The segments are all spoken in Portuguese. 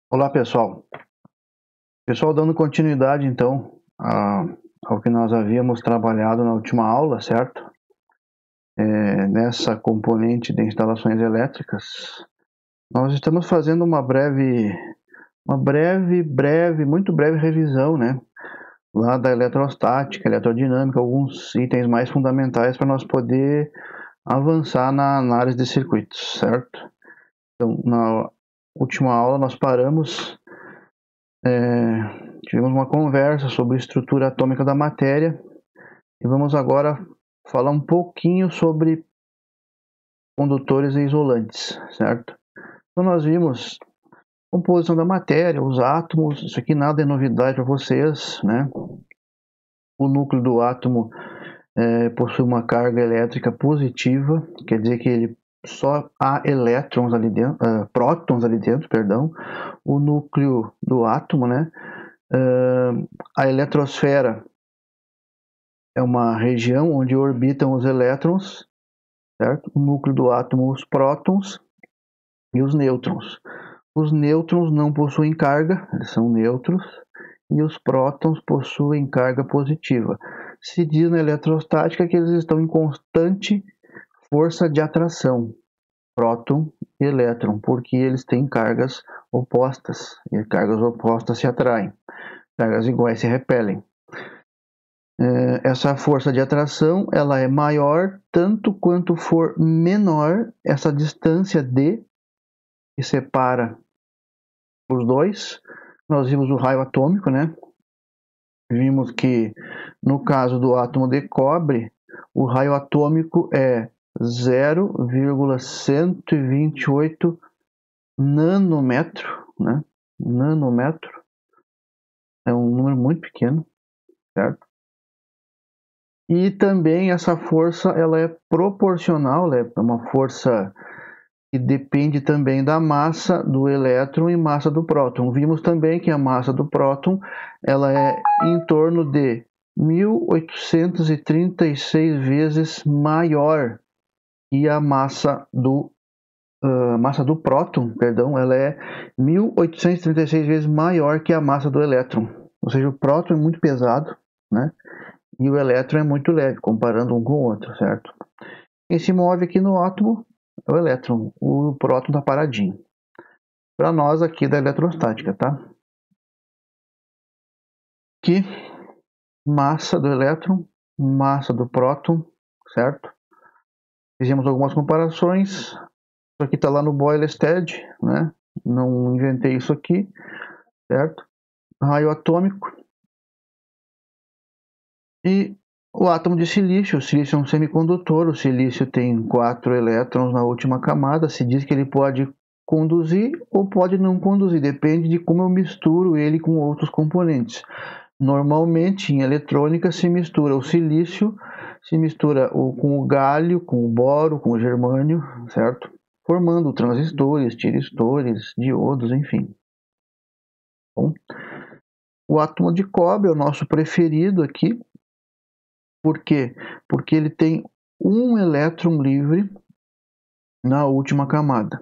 Olá, pessoal. Pessoal, dando continuidade, então, ao que nós havíamos trabalhado na última aula, certo? Nessa componente de instalações elétricas, nós estamos fazendo uma muito breve revisão, né? Lá da eletrostática, eletrodinâmica, alguns itens mais fundamentais para nós poder avançar na análise de circuitos, certo? Então, na última aula nós paramos, tivemos uma conversa sobre estrutura atômica da matéria e vamos agora falar um pouquinho sobre condutores e isolantes, certo? Então nós vimos a composição da matéria, os átomos, isso aqui nada é novidade para vocês, né? O núcleo do átomo possui uma carga elétrica positiva, quer dizer que ele só há elétrons ali dentro, prótons ali dentro, perdão. O núcleo do átomo, né? A eletrosfera é uma região onde orbitam os elétrons, certo? O núcleo do átomo, os prótons e os nêutrons. Os nêutrons não possuem carga, eles são neutros, e os prótons possuem carga positiva. Se diz na eletrostática que eles estão em constante força de atração, próton e elétron, porque eles têm cargas opostas, e cargas opostas se atraem, cargas iguais se repelem. Essa força de atração ela é maior tanto quanto for menor essa distância D que separa os dois. Nós vimos o raio atômico, né? Vimos que no caso do átomo de cobre, o raio atômico é 0,128 nanômetro, né? Nanômetro é um número muito pequeno, certo? E também essa força ela é proporcional, ela é uma força que depende também da massa do elétron e massa do próton. Vimos também que a massa do próton ela é em torno de 1836 vezes maior que a massa do próton, perdão, ela é 1836 vezes maior que a massa do elétron. Ou seja, o próton é muito pesado, né? E o elétron é muito leve, comparando um com o outro, certo? Quem se move aqui no átomo é o elétron, o próton está paradinho. Para nós aqui da eletrostática, tá? Que massa do elétron, massa do próton, certo? Fizemos algumas comparações. Isso aqui está lá no Boyle-Stead, né? Não inventei isso aqui, certo? Raio atômico. E o átomo de silício. O silício é um semicondutor. O silício tem 4 elétrons na última camada. Se diz que ele pode conduzir ou pode não conduzir. Depende de como eu misturo ele com outros componentes. Normalmente, em eletrônica, se mistura o silício, se mistura com o galho, com o boro, com o germânio, certo? Formando transistores, tiristores, diodos, enfim. Bom, o átomo de cobre é o nosso preferido aqui. Por quê? Porque ele tem um elétron livre na última camada,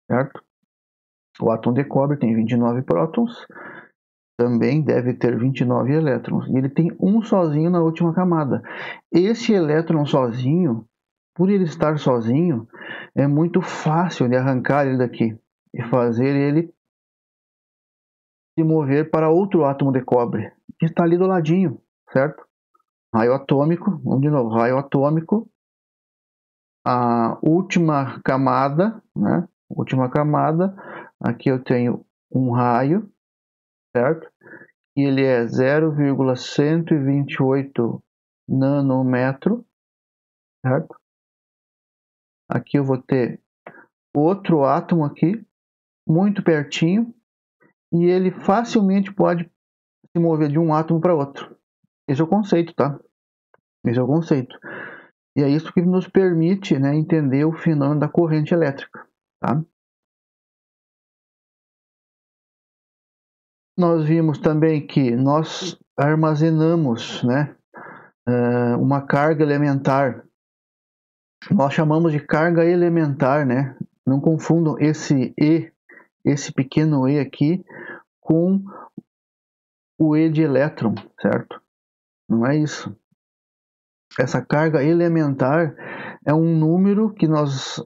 certo? O átomo de cobre tem 29 prótons, também deve ter 29 elétrons, e ele tem um sozinho na última camada. Esse elétron sozinho, por ele estar sozinho, é muito fácil de arrancar ele daqui e fazer ele se mover para outro átomo de cobre, que está ali do ladinho, certo? Raio atômico, vamos de novo, raio atômico, a última camada, né? Última camada, aqui eu tenho um raio, certo? E ele é 0,128 nanômetro, certo? Aqui eu vou ter outro átomo aqui, muito pertinho, e ele facilmente pode se mover de um átomo para outro. Esse é o conceito, tá? Esse é o conceito. E é isso que nos permite, né, entender o fenômeno da corrente elétrica, tá? Nós vimos também que nós armazenamos, né, uma carga elementar. Nós chamamos de carga elementar, né? Não confundam esse E esse pequeno e aqui com o e de elétron, certo? Não é isso. Essa carga elementar é um número que nós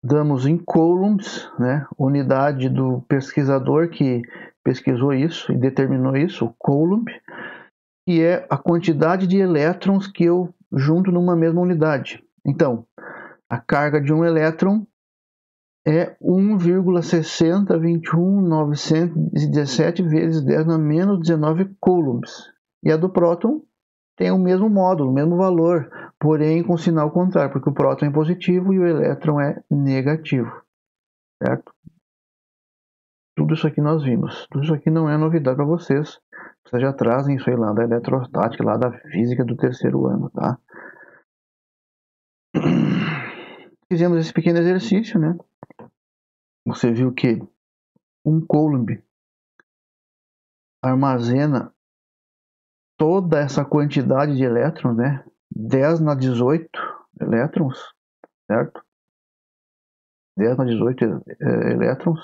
damos em coulombs, né? Unidade do pesquisador que pesquisou isso e determinou isso, o coulomb, que é a quantidade de elétrons que eu junto numa mesma unidade. Então, a carga de um elétron é 1,6021917 vezes 10 na menos 19 coulombs. E a do próton tem o mesmo módulo, o mesmo valor, porém com sinal contrário, porque o próton é positivo e o elétron é negativo, certo? Tudo isso aqui nós vimos. Tudo isso aqui não é novidade para vocês. Vocês já trazem isso aí lá da eletrostática, lá da física do terceiro ano, tá? Fizemos esse pequeno exercício, né? Você viu que um coulomb armazena toda essa quantidade de elétrons, né? 10 na 18 elétrons, certo? 10 na 18 elétrons.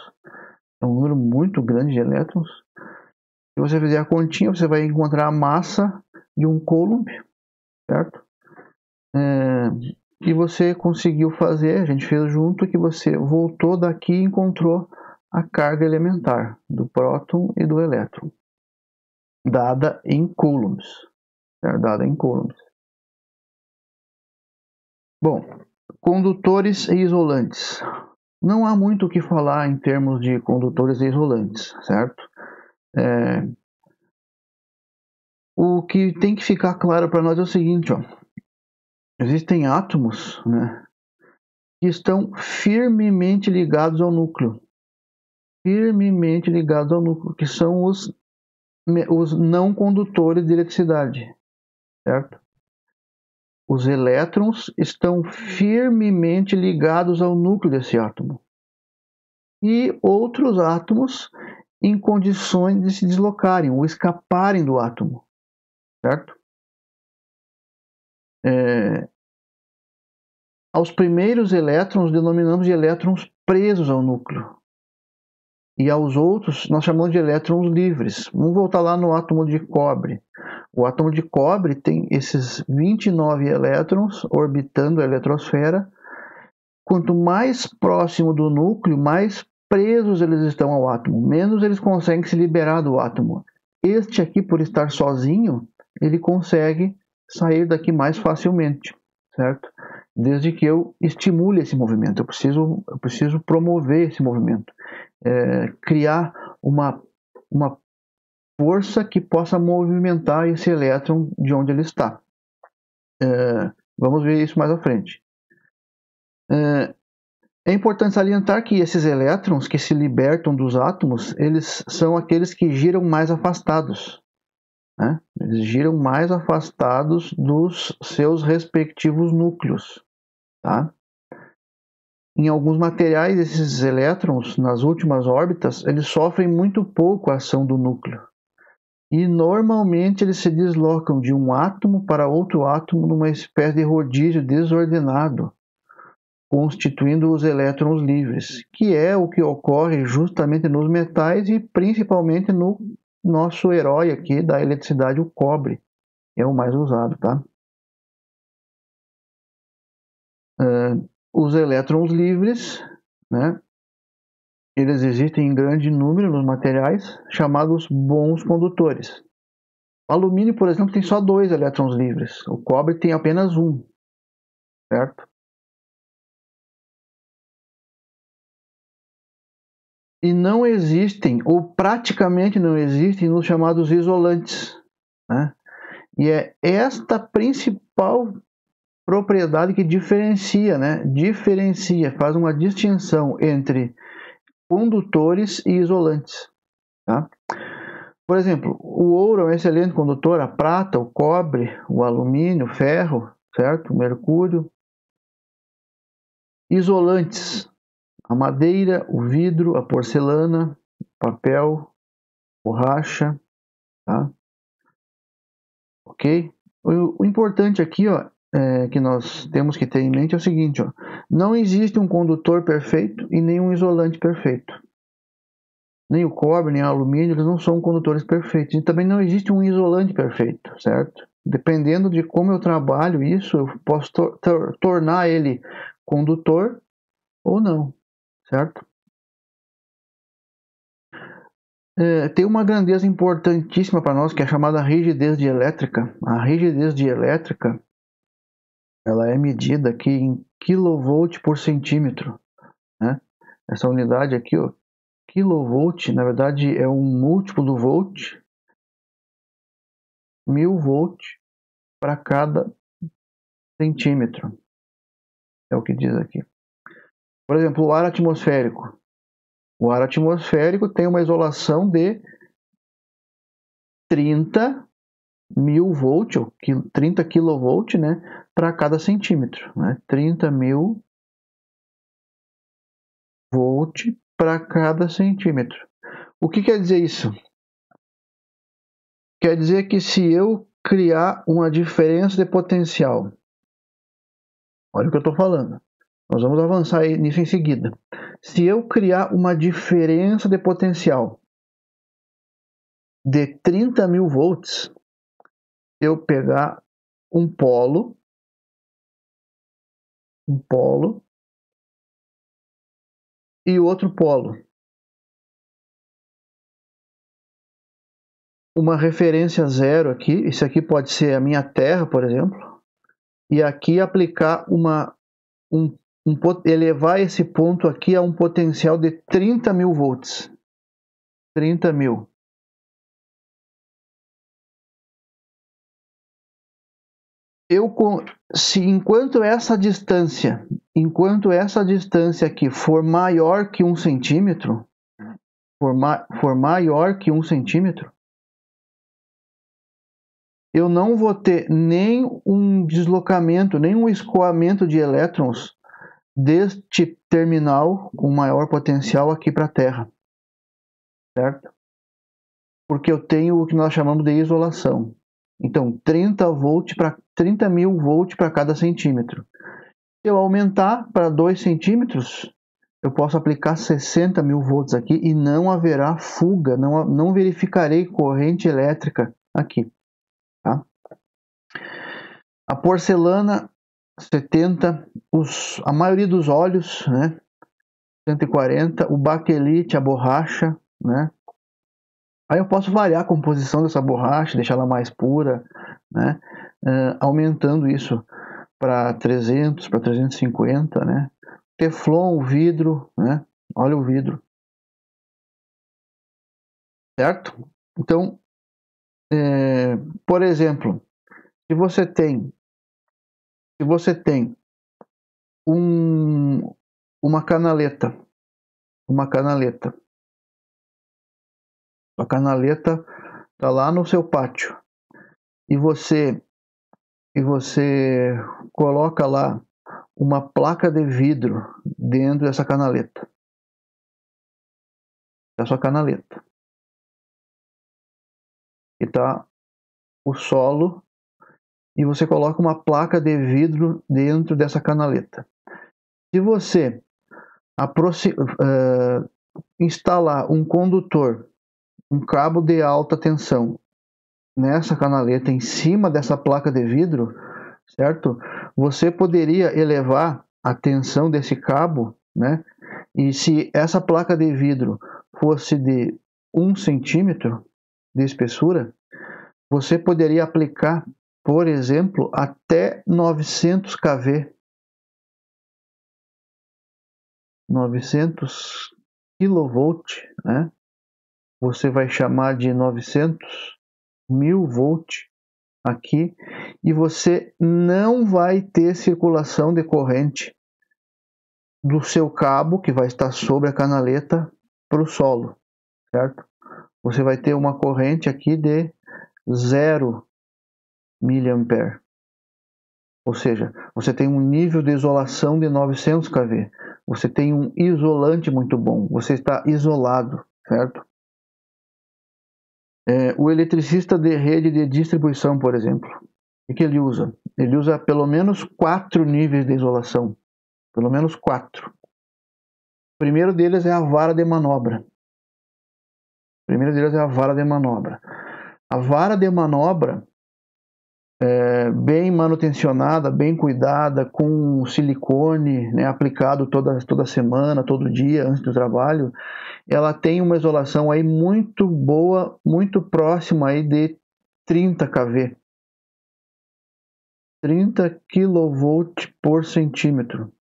É um número muito grande de elétrons. Se você fizer a continha, você vai encontrar a massa de um coulomb, certo? E você conseguiu fazer, a gente fez junto, que você voltou daqui e encontrou a carga elementar do próton e do elétron, dada em coulombs, certo? Dada em coulombs. Bom, condutores e isolantes. Não há muito o que falar em termos de condutores e isolantes, certo? O que tem que ficar claro para nós é o seguinte, ó. Existem átomos, né, que estão firmemente ligados ao núcleo. Firmemente ligados ao núcleo, que são os não condutores de eletricidade, certo? Os elétrons estão firmemente ligados ao núcleo desse átomo. E outros átomos em condições de se deslocarem ou escaparem do átomo, certo? Aos primeiros elétrons denominamos de elétrons presos ao núcleo. E aos outros nós chamamos de elétrons livres. Vamos voltar lá no átomo de cobre. O átomo de cobre tem esses 29 elétrons orbitando a eletrosfera. Quanto mais próximo do núcleo, mais presos eles estão ao átomo, menos eles conseguem se liberar do átomo. Este aqui, por estar sozinho, ele consegue sair daqui mais facilmente, certo? Desde que eu estimule esse movimento. Eu preciso promover esse movimento. Criar uma força que possa movimentar esse elétron de onde ele está. Vamos ver isso mais à frente. É importante salientar que esses elétrons que se libertam dos átomos, eles são aqueles que giram mais afastados, né? Eles giram mais afastados dos seus respectivos núcleos, tá? Em alguns materiais, esses elétrons, nas últimas órbitas, eles sofrem muito pouco a ação do núcleo. E normalmente eles se deslocam de um átomo para outro átomo numa espécie de rodízio desordenado, constituindo os elétrons livres, que é o que ocorre justamente nos metais e principalmente no nosso herói aqui da eletricidade, o cobre, é o mais usado, tá? Os elétrons livres, né, eles existem em grande número nos materiais, chamados bons condutores. O alumínio, por exemplo, tem só 2 elétrons livres, o cobre tem apenas 1, certo? E não existem, ou praticamente não existem, nos chamados isolantes, né? E é esta principal propriedade que diferencia, né? Faz uma distinção entre condutores e isolantes, tá? Por exemplo, o ouro é um excelente condutor, a prata, o cobre, o alumínio, o ferro, certo? O mercúrio. Isolantes: a madeira, o vidro, a porcelana, o papel, borracha, tá? Ok? O importante aqui, ó, que nós temos que ter em mente é o seguinte, ó, não existe um condutor perfeito e nem um isolante perfeito. Nem o cobre, nem o alumínio, eles não são condutores perfeitos. E também não existe um isolante perfeito, certo? Dependendo de como eu trabalho isso, eu posso tornar ele condutor ou não, certo? Tem uma grandeza importantíssima para nós, que é a chamada rigidez dielétrica. A rigidez dielétrica, ela é medida aqui em kV por centímetro, né? Essa unidade aqui, ó, kilovolt, na verdade é um múltiplo do volt, 1000 volt para cada centímetro, é o que diz aqui. Por exemplo, o ar atmosférico. O ar atmosférico tem uma isolação de 30.000 volt, ou 30 kV, né, para cada centímetro, né? 30.000 volt para cada centímetro. O que quer dizer isso? Quer dizer que se eu criar uma diferença de potencial, olha o que eu estou falando, nós vamos avançar nisso em seguida. Se eu criar uma diferença de potencial de 30.000 volts, eu pegar um polo e outro polo, uma referência zero aqui, isso aqui pode ser a minha Terra, por exemplo, e aqui aplicar elevar esse ponto aqui a um potencial de 30.000 volts. 30.000. Enquanto essa distância aqui for maior que 1 centímetro, eu não vou ter nem um deslocamento, nem um escoamento de elétrons deste terminal com maior potencial aqui para a Terra, certo? Porque eu tenho o que nós chamamos de isolação. Então, 30.000 volts para cada centímetro. Se eu aumentar para 2 centímetros, eu posso aplicar 60.000 volts aqui e não haverá fuga, não verificarei corrente elétrica aqui. Tá? A porcelana, 70, a maioria dos óleos, né? 140, o baquelite, a borracha, né? Aí eu posso variar a composição dessa borracha, deixar ela mais pura, né? Aumentando isso para 300, para 350, né? Teflon, o vidro, né? Olha o vidro, certo? Então, por exemplo, se você tem uma canaleta, a canaleta está lá no seu pátio e você coloca lá uma placa de vidro dentro dessa canaleta, da sua canaleta, e tá o solo, e você coloca uma placa de vidro dentro dessa canaleta. Se você instalar um condutor, um cabo de alta tensão nessa canaleta, em cima dessa placa de vidro, certo? Você poderia elevar a tensão desse cabo, né? E se essa placa de vidro fosse de 1 centímetro de espessura, você poderia aplicar, por exemplo, até 900 kV, 900 kV, né? Você vai chamar de 900.000 volt aqui, e você não vai ter circulação de corrente do seu cabo, que vai estar sobre a canaleta, para o solo, certo? Você vai ter uma corrente aqui de 0 mA. Ou seja, você tem um nível de isolação de 900 kV. Você tem um isolante muito bom. Você está isolado, certo? O eletricista de rede de distribuição, por exemplo, O que ele usa? Ele usa pelo menos 4 níveis de isolação. Pelo menos 4. O primeiro deles é a vara de manobra. A vara de manobra bem manutencionada, bem cuidada, com silicone, né, aplicado toda semana, todo dia, antes do trabalho, ela tem uma isolação aí muito boa, muito próxima aí de 30 kV. 30 kV por centímetro.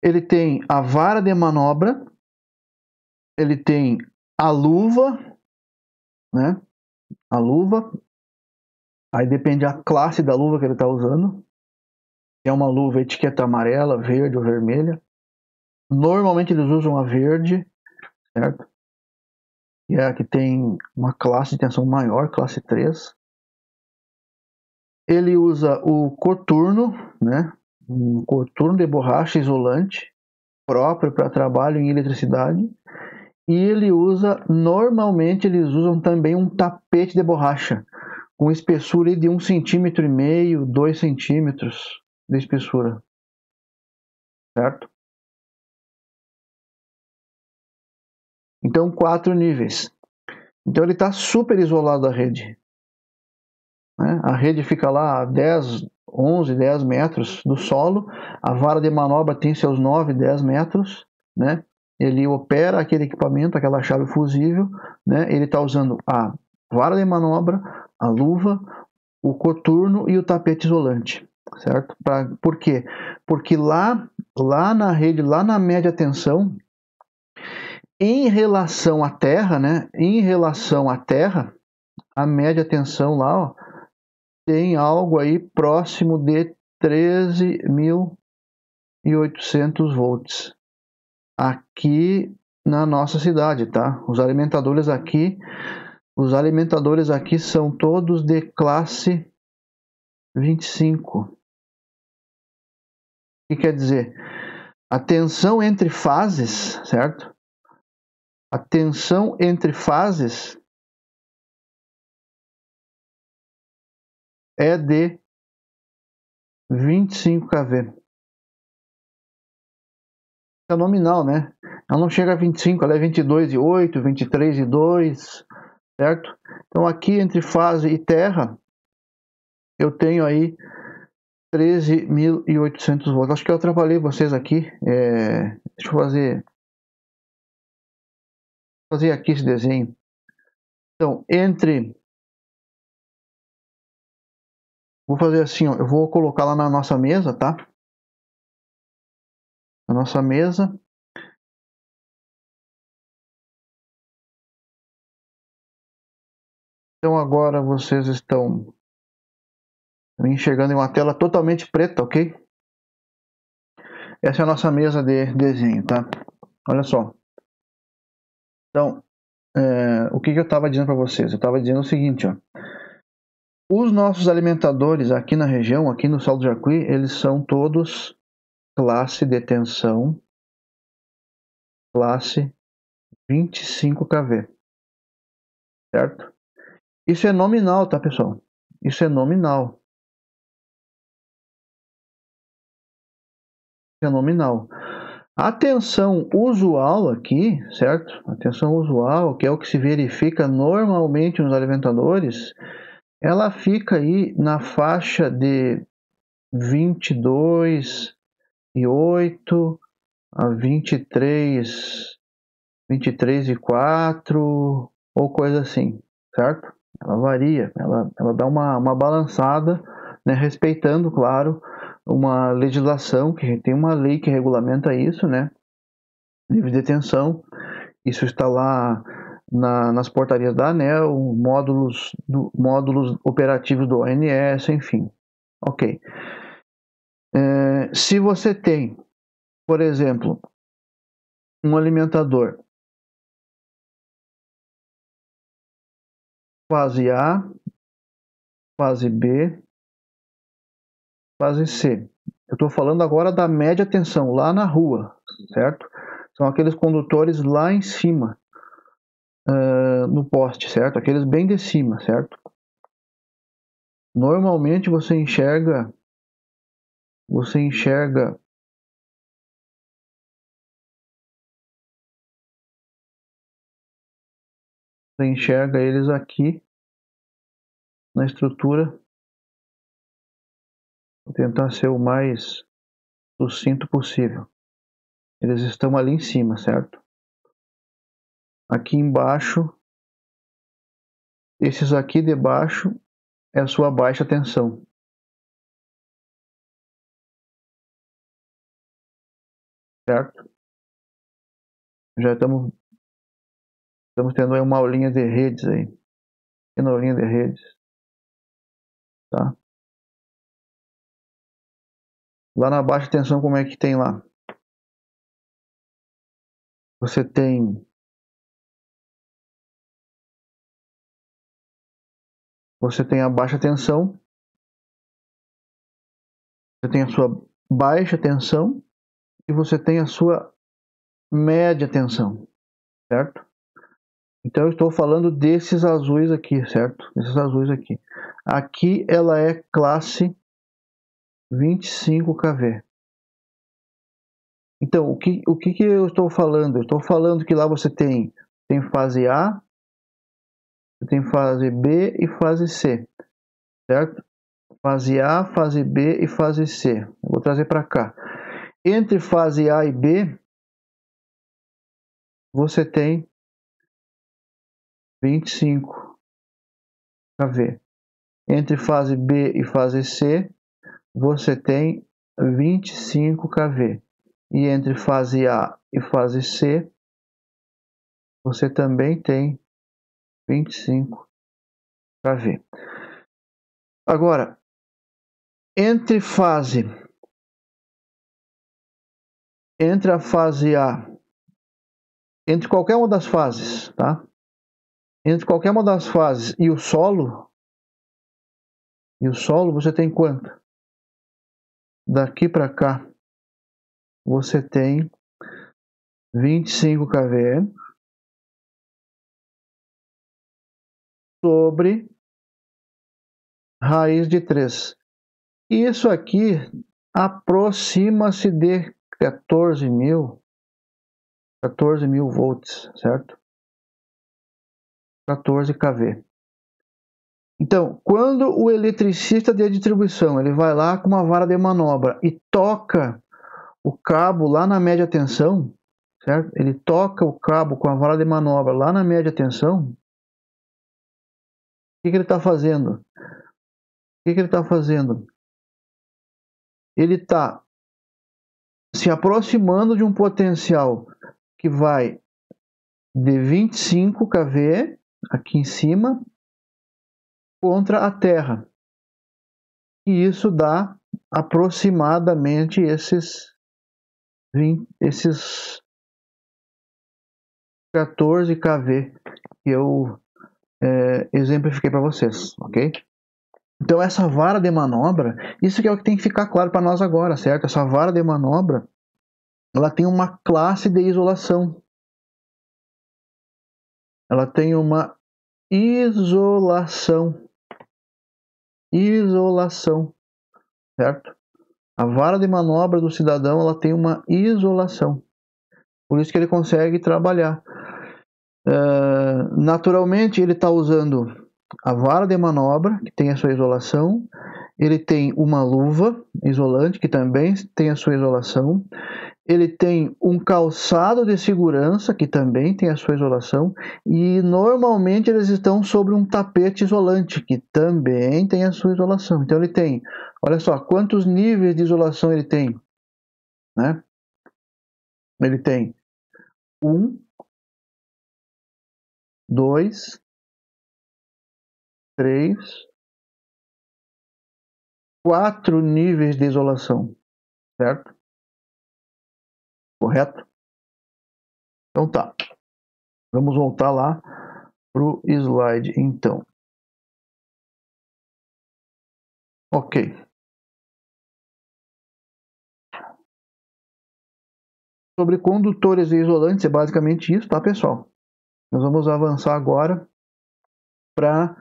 Ele tem a vara de manobra, ele tem a luva, né? A luva, aí depende da classe da luva que ele está usando. É uma luva etiqueta amarela, verde ou vermelha. Normalmente eles usam a verde, certo? Que é a que tem uma classe de tensão maior, classe 3. Ele usa o coturno, né? Um coturno de borracha isolante, próprio para trabalho em eletricidade. E ele usa, normalmente eles usam também um tapete de borracha, com espessura de 1,5 cm, 2 centímetros de espessura, certo? Então, 4 níveis. Então, ele está super isolado da rede. Né? A rede fica lá a 10, 11, 10 metros do solo. A vara de manobra tem seus 9, 10 metros. Né? Ele opera aquele equipamento, aquela chave fusível. Né? Ele está usando a vara de manobra, a luva, o coturno e o tapete isolante. Certo? Por quê? Porque lá na rede, lá na média tensão, em relação à Terra, né? Em relação à Terra, a média tensão lá, ó, tem algo aí próximo de 13.800 volts. Aqui na nossa cidade, tá? Os alimentadores aqui são todos de classe 25. O que quer dizer? A tensão entre fases, certo? A tensão entre fases é de 25 kV. É nominal, né? Ela não chega a 25, ela é 22,8, 23,2, certo? Então aqui entre fase e terra, eu tenho aí 13.800 volts. Acho que eu atrapalhei vocês aqui. Deixa eu fazer aqui esse desenho. Então, vou fazer assim, ó, eu vou colocar lá na nossa mesa, tá? Na nossa mesa. Então agora vocês estão me enxergando em uma tela totalmente preta, ok? Essa é a nossa mesa de desenho, tá? Olha só. Então, o que eu estava dizendo para vocês? Eu estava dizendo o seguinte, ó. Os nossos alimentadores aqui na região, aqui no Salto do Jacuí, eles são todos classe de tensão, classe 25 kV, certo? Isso é nominal, tá, pessoal? Isso é nominal. É nominal. A tensão usual aqui, certo? A tensão usual, que é o que se verifica normalmente nos alimentadores, ela fica aí na faixa de 22,8 a 23,4 ou coisa assim, certo? Ela varia, ela dá uma balançada, né, respeitando, claro, uma legislação, que tem uma lei que regulamenta isso, né? Nível de tensão, isso está lá nas portarias da ANEEL, módulos operativos do ONS, enfim. Ok. Se você tem, por exemplo, um alimentador fase A, fase B, fase C. Eu estou falando agora da média tensão, lá na rua, certo? São aqueles condutores lá em cima. no poste, certo? Aqueles bem de cima, certo? Normalmente você enxerga eles aqui na estrutura. Vou tentar ser o mais sucinto possível. Eles estão ali em cima, certo? Aqui embaixo, esses aqui de baixo é a sua baixa tensão. Certo? Já estamos tendo aí uma aulinha de redes aí. Pequena aulinha de redes. Tá? Lá na baixa tensão, como é que tem lá? Você tem a baixa tensão. Você tem a sua baixa tensão e você tem a sua média tensão, certo? Então eu estou falando desses azuis aqui, certo? Esses azuis aqui. Aqui ela é classe 25 kV. Então, o que eu estou falando? Eu estou falando que lá você tem fase A, você tem fase B e fase C, certo? Fase A, fase B e fase C. Eu vou trazer para cá. Entre fase A e B, você tem 25 kV. Entre fase B e fase C, você tem 25 kV. E entre fase A e fase C, você também tem 25 kV. Agora, entre a fase A, entre qualquer uma das fases, tá? Entre qualquer uma das fases e o solo, você tem quanto? Daqui para cá, você tem 25 kV sobre raiz de 3. E isso aqui aproxima-se de 14.000 volts, certo? 14 kV. Então, quando o eletricista de distribuição ele vai lá com uma vara de manobra e toca o cabo lá na média tensão, certo? Ele toca o cabo com a vara de manobra lá na média tensão. O que ele está fazendo? Ele está se aproximando de um potencial que vai de 25 kV aqui em cima contra a Terra. E isso dá aproximadamente esses 14 kV que eu exemplifiquei para vocês, ok? Então essa vara de manobra, isso que é o que tem que ficar claro para nós agora, certo? Essa vara de manobra, ela tem uma classe de isolação. Ela tem uma isolação, certo? A vara de manobra do cidadão, ela tem uma isolação. Por isso que ele consegue trabalhar. Naturalmente, ele está usando a vara de manobra, que tem a sua isolação. Ele tem uma luva isolante, que também tem a sua isolação. Ele tem um calçado de segurança, que também tem a sua isolação. E normalmente eles estão sobre um tapete isolante, que também tem a sua isolação. Então ele tem, olha só, quantos níveis de isolação ele tem, né? Ele tem 1, 2, 3, 4 níveis de isolação, certo? Correto? Então tá. Vamos voltar lá pro slide, então. Ok. Sobre condutores e isolantes, é basicamente isso, tá, pessoal? Nós vamos avançar agora para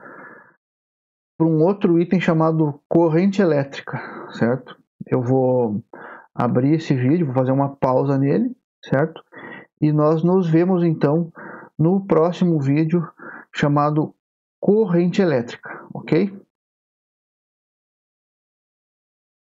um outro item chamado corrente elétrica, certo? Eu vou abrir esse vídeo, vou fazer uma pausa nele, certo? E nós nos vemos então no próximo vídeo chamado corrente elétrica, ok?